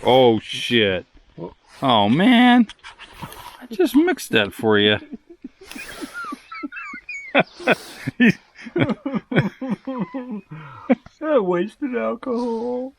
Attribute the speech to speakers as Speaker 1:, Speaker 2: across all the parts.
Speaker 1: Oh shit. Oh man. I just mixed that for you.
Speaker 2: I wasted alcohol.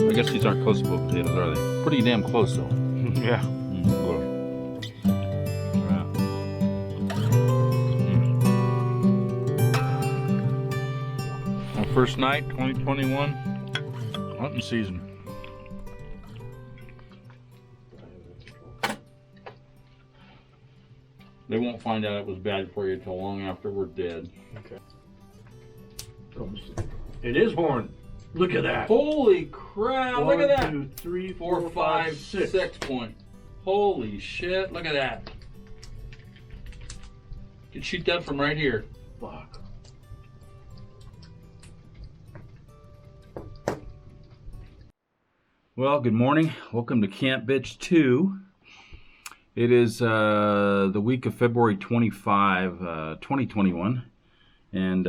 Speaker 1: I guess these aren't close boiled potatoes, are they? Pretty damn close though.
Speaker 2: Yeah.
Speaker 1: Our first night, 2021, hunting season. They won't find out it was bad for you until long after we're dead.
Speaker 2: Okay. It is horn. Look at that.
Speaker 1: Holy crap! Look at that.
Speaker 2: 1, 2, 3,
Speaker 1: 4, 5, 6 point. Holy shit! Look at that. You can shoot that from right here.
Speaker 2: Fuck.
Speaker 1: Well, good morning. Welcome to Camp Bitch 2. It is the week of February 25, 2021, and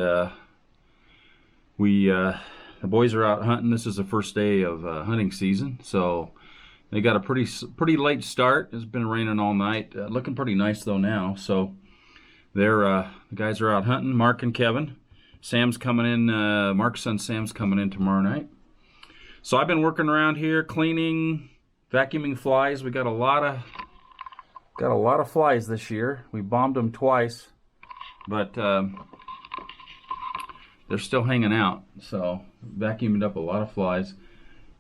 Speaker 1: the boys are out hunting. This is the first day of hunting season, so they got a pretty late start. It's been raining all night. Looking pretty nice though now. So the guys are out hunting. Mark and Kevin. Sam's coming in. Mark's son Sam's coming in tomorrow night. So I've been working around here, cleaning, vacuuming flies. We got a lot of flies this year. We bombed them twice, but they're still hanging out. So vacuumed up a lot of flies.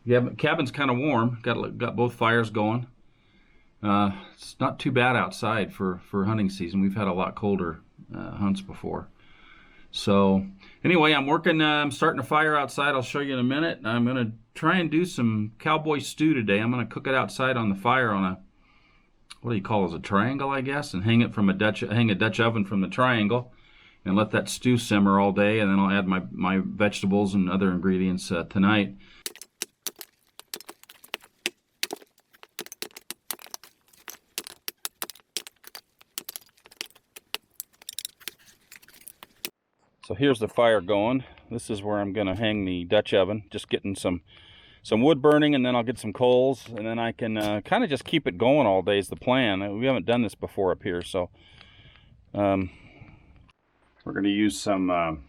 Speaker 1: Yeah, cabin's kind of warm. Got both fires going. It's not too bad outside for hunting season. We've had a lot colder hunts before. So anyway, I'm working. I'm starting a fire outside. I'll show you in a minute. I'm gonna try and do some cowboy stew today. I'm gonna cook it outside on the fire on a, what do you call it, a triangle, I guess, and hang a Dutch oven from the triangle, and let that stew simmer all day, and then I'll add my vegetables and other ingredients tonight. So here's the fire going. This is where I'm gonna hang the Dutch oven, just getting some wood burning, and then I'll get some coals, and then I can kind of just keep it going all day is the plan. We haven't done this before up here, so we're going to use some,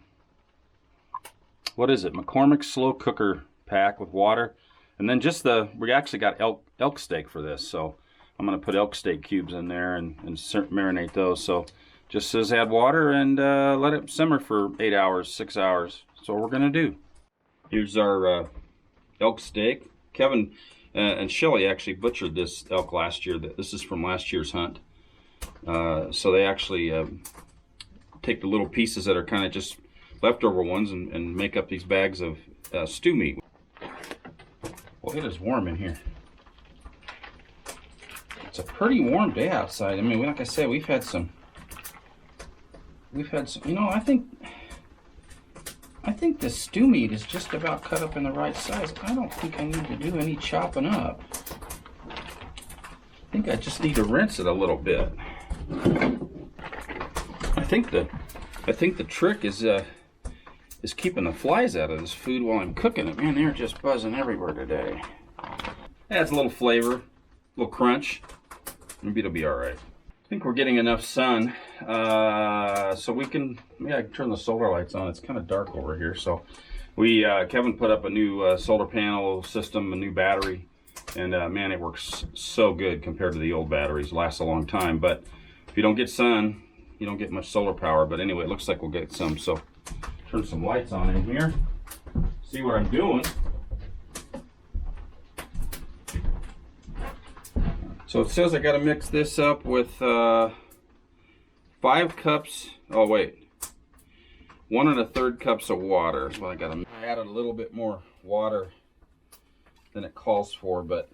Speaker 1: what is it, McCormick's slow cooker pack with water, and then just we actually got elk steak for this, so I'm going to put elk steak cubes in there and marinate those. So just says add water and let it simmer for 8 hours, 6 hours. That's what we're going to do. Here's our elk steak. Kevin and Shelly actually butchered this elk last year. This is from last year's hunt. So they actually take the little pieces that are kind of just leftover ones and make up these bags of stew meat. Well, it is warm in here. It's a pretty warm day outside. I mean, like I said, we've had some, you know, I think the stew meat is just about cut up in the right size. I don't think I need to do any chopping up. I think I just need to rinse it a little bit. I think the trick is keeping the flies out of this food while I'm cooking it. Man, they're just buzzing everywhere today. Adds a little flavor, a little crunch. Maybe it'll be all right. I think we're getting enough sun, so we can, yeah, I can turn the solar lights on. It's kind of dark over here, so Kevin put up a new solar panel system, a new battery, and man, it works so good compared to the old batteries. Lasts a long time, but if you don't get sun, you don't get much solar power, but anyway, it looks like we'll get some. So turn some lights on in here, see what I'm doing. So it says I got to mix this up with 5 cups. Oh wait, 1 1/3 cups of water is what I got to. I added a little bit more water than it calls for, but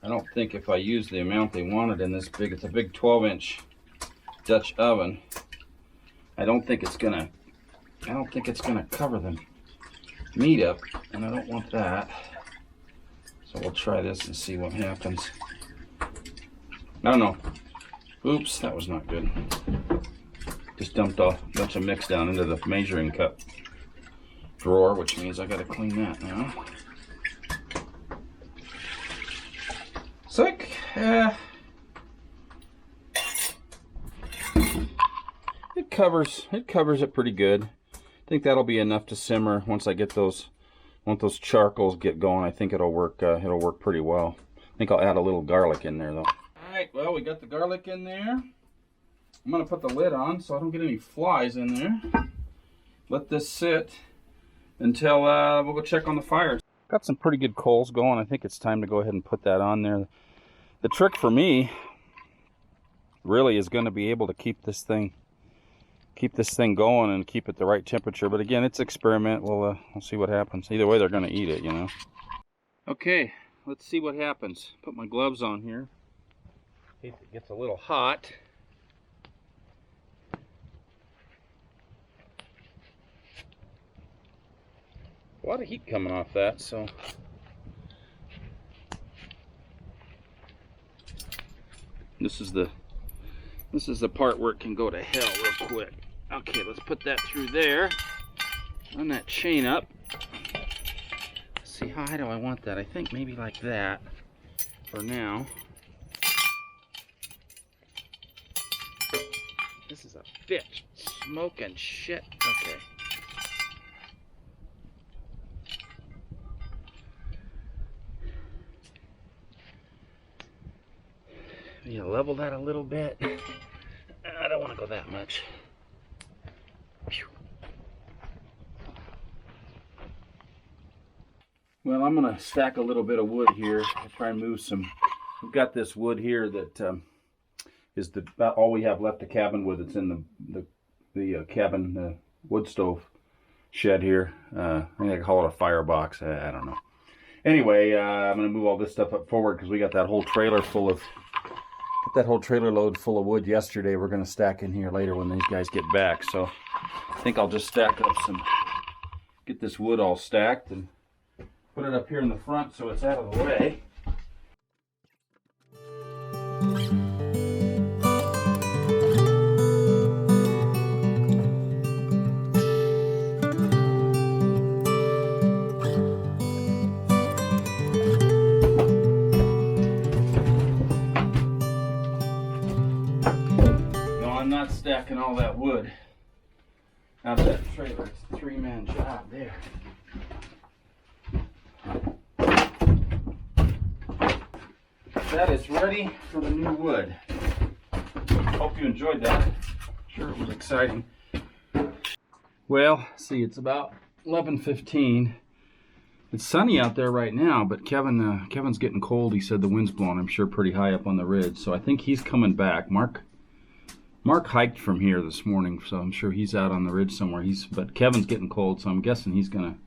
Speaker 1: I don't think if I use the amount they wanted in this big, it's a big 12-inch Dutch oven. I don't think it's gonna cover the meat up, and I don't want that. So we'll try this and see what happens. I don't know. Oops, that was not good. Just dumped a bunch of mix down into the measuring cup drawer, which means I gotta clean that now. Sick. It covers it pretty good. I think that'll be enough to simmer once I get those. Once those charcoals get going, I think it'll work pretty well. I think I'll add a little garlic in there though. All right, well, we got the garlic in there. I'm gonna put the lid on so I don't get any flies in there. Let this sit until we'll go check on the fire. Got some pretty good coals going. I think it's time to go ahead and put that on there. The trick for me really is going to be able to keep this thing going and keep it the right temperature. But again, it's experiment. We'll see what happens. Either way, they're going to eat it, you know. Okay, let's see what happens. Put my gloves on here. In case it gets a little hot. A lot of heat coming off that, so. This is the part where it can go to hell real quick. Okay, let's put that through there. Run that chain up. Let's see, how high do I want that? I think maybe like that for now. This is a bitch. Smoking shit. Okay. You level that a little bit. I don't want to go that much. Whew. Well, I'm going to stack a little bit of wood here. I'll try and move some. We've got this wood here that is about all we have left to cabin with. It's in the cabin wood stove shed here. I think I call it a firebox. I don't know. Anyway, I'm going to move all this stuff up forward because we got that whole trailer full of. That whole trailer load full of wood yesterday. We're going to stack in here later when these guys get back. So I think I'll just stack up get this wood all stacked and put it up here in the front so it's out of the way. Stacking all that wood out of that trailer. It's a 3-man job there. That is ready for the new wood. Hope you enjoyed that. Sure, it was exciting. Well, see, it's about 11:15. It's sunny out there right now, but Kevin's getting cold. He said the wind's blowing, I'm sure, pretty high up on the ridge. So I think he's coming back. Mark hiked from here this morning, so I'm sure he's out on the ridge somewhere. But Kevin's getting cold, so I'm guessing he's gonna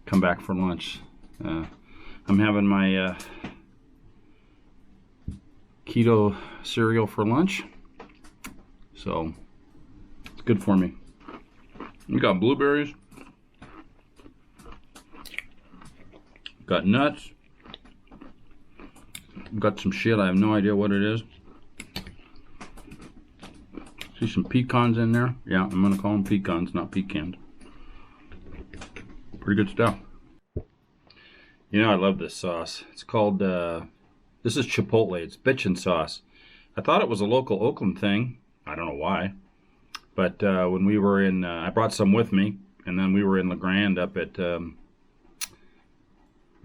Speaker 1: come back for lunch. I'm having my keto cereal for lunch, so it's good for me. We got blueberries, got nuts, got some shit. I have no idea what it is. See some pecans in there? Yeah, I'm going to call them pecans, not pecans. Pretty good stuff. You know, I love this sauce. It's called, this is Chipotle. It's bitchin' sauce. I thought it was a local Oakland thing. I don't know why. But when we were in, I brought some with me. And then we were in La Grande up at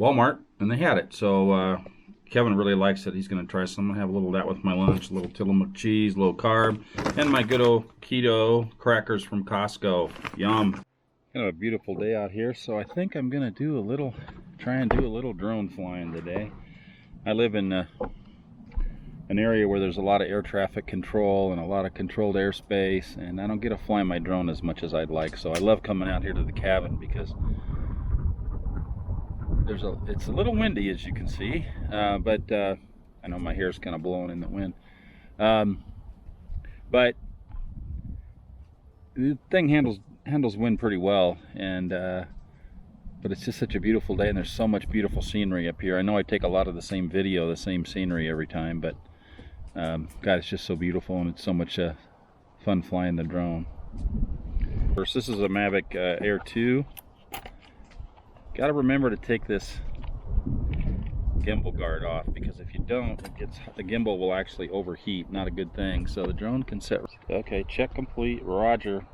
Speaker 1: Walmart. And they had it. So Kevin really likes it. He's going to try some. I'm going to have a little of that with my lunch. A little Tillamook cheese, low carb, and my good old keto crackers from Costco. Yum. Kind of a beautiful day out here, so I think I'm going to try and do a little drone flying today. I live in an area where there's a lot of air traffic control and a lot of controlled airspace, and I don't get to fly my drone as much as I'd like. So I love coming out here to the cabin because it's a little windy, as you can see, but I know my hair's kind of blowing in the wind, but the thing handles wind pretty well, and but it's just such a beautiful day, and there's so much beautiful scenery up here. I know I take a lot of the same video, the same scenery every time, but God, it's just so beautiful, and it's so much fun flying the drone. First, this is a Mavic Air 2. Got to remember to take this gimbal guard off, because if you don't, the gimbal will actually overheat. Not a good thing. So the drone can set. Okay, check complete. Roger.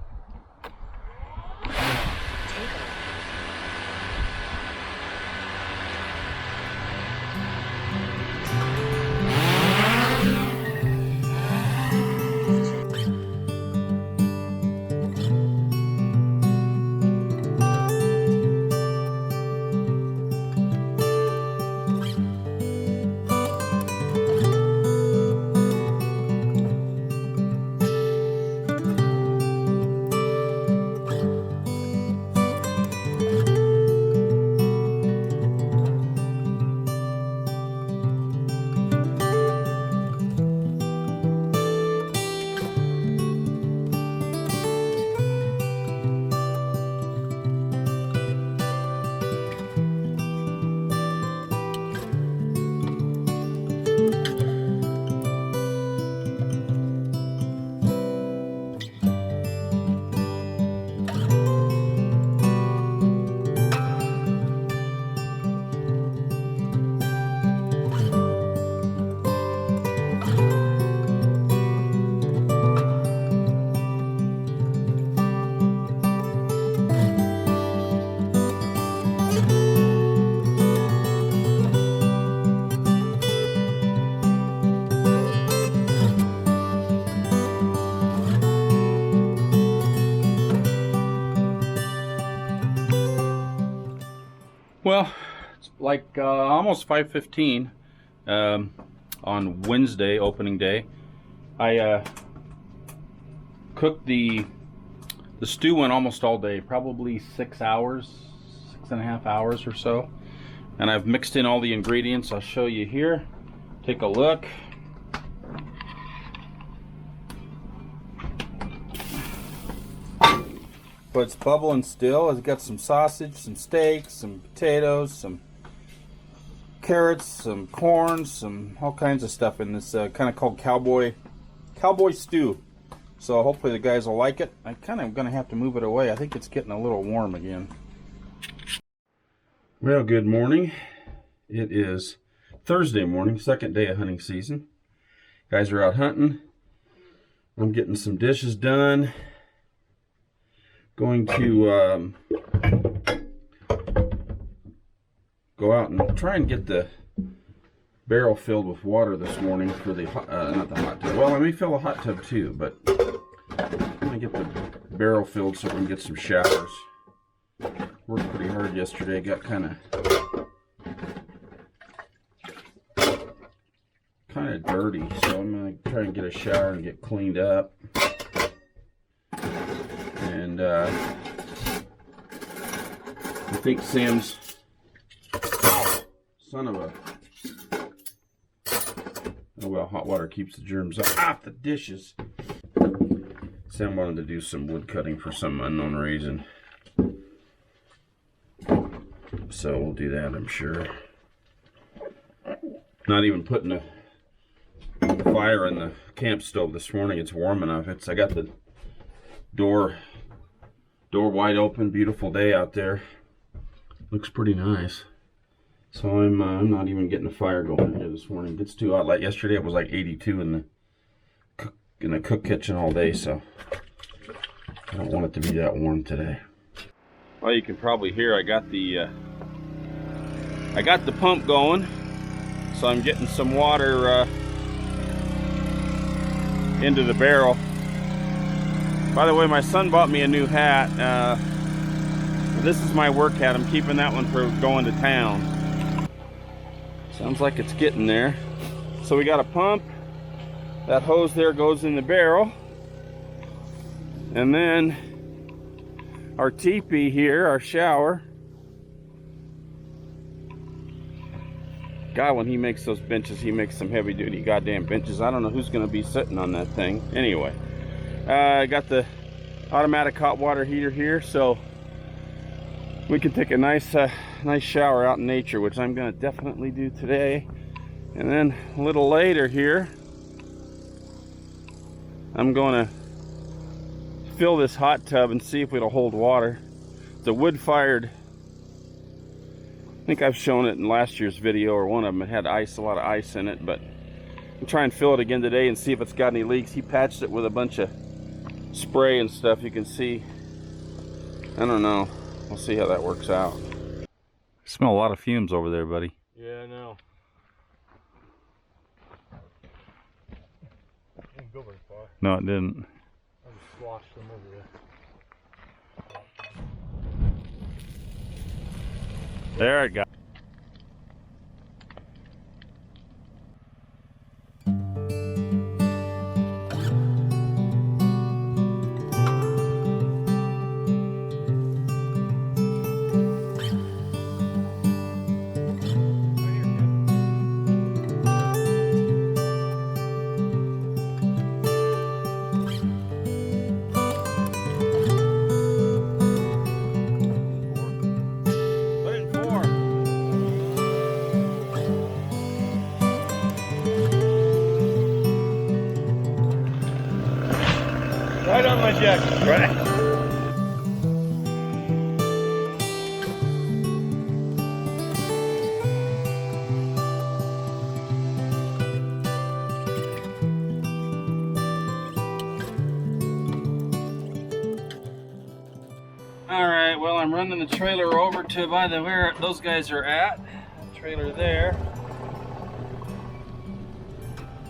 Speaker 1: Well, it's like almost 5:15 on Wednesday, opening day. I cooked the stew went almost all day, probably 6 hours, 6.5 hours or so. And I've mixed in all the ingredients. I'll show you here. Take a look. But it's bubbling still. It's got some sausage, some steak, some potatoes, some carrots, some corn, some all kinds of stuff in this kind of called cowboy stew. So hopefully the guys will like it. I kind of gonna have to move it away. I think it's getting a little warm again. Well, good morning. It is Thursday morning, second day of hunting season. Guys are out hunting. I'm getting some dishes done. Going to go out and try and get the barrel filled with water this morning for the not the hot tub. Well, I may fill a hot tub too, but I'm gonna get the barrel filled so we can get some showers. Worked pretty hard yesterday. Got kind of dirty, so I'm gonna try and get a shower and get cleaned up. And I think Sam's son of a, oh well, hot water keeps the germs off the dishes. Sam wanted to do some wood cutting for some unknown reason, so we'll do that, I'm sure. Not even putting a fire in the camp stove this morning. It's warm enough. I got the door wide open. Beautiful day out there. Looks pretty nice. So I'm not even getting a fire going here this morning. It gets too hot. Like yesterday, it was like 82 in the cook kitchen all day. So I don't want it to be that warm today. Well, you can probably hear I got the pump going. So I'm getting some water into the barrel. By the way, my son bought me a new hat. This is my work hat. I'm keeping that one for going to town. Sounds like it's getting there. So we got a pump. That hose there goes in the barrel. And then our teepee here, our shower. God, when he makes those benches, he makes some heavy duty goddamn benches. I don't know who's gonna be sitting on that thing. Anyway, I got the automatic hot water heater here, so we can take a nice shower out in nature, which I'm gonna definitely do today. And then a little later here, I'm gonna fill this hot tub and see if it'll hold water. It's a wood-fired, I think I've shown it in last year's video, or one of them. It had ice, a lot of ice in it, but I'll try and fill it again today and see if it's got any leaks. He patched it with a bunch of spray and stuff. You can see, I don't know. We'll see how that works out. I smell a lot of fumes over there, buddy.
Speaker 2: Yeah, I know. Didn't go very far.
Speaker 1: No, it didn't.
Speaker 2: I just sloshed them over there.
Speaker 1: There it got.
Speaker 2: Right on my jacket.
Speaker 1: Right. Alright, well, I'm running the trailer over to by the where those guys are at. Trailer there.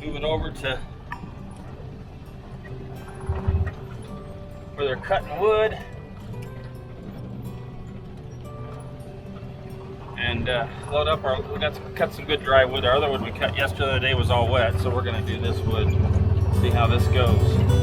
Speaker 1: Move it over to where they're cutting wood, and load up our. We got to cut some good dry wood. Our other wood we cut yesterday was all wet, so we're going to do this wood. See how this goes.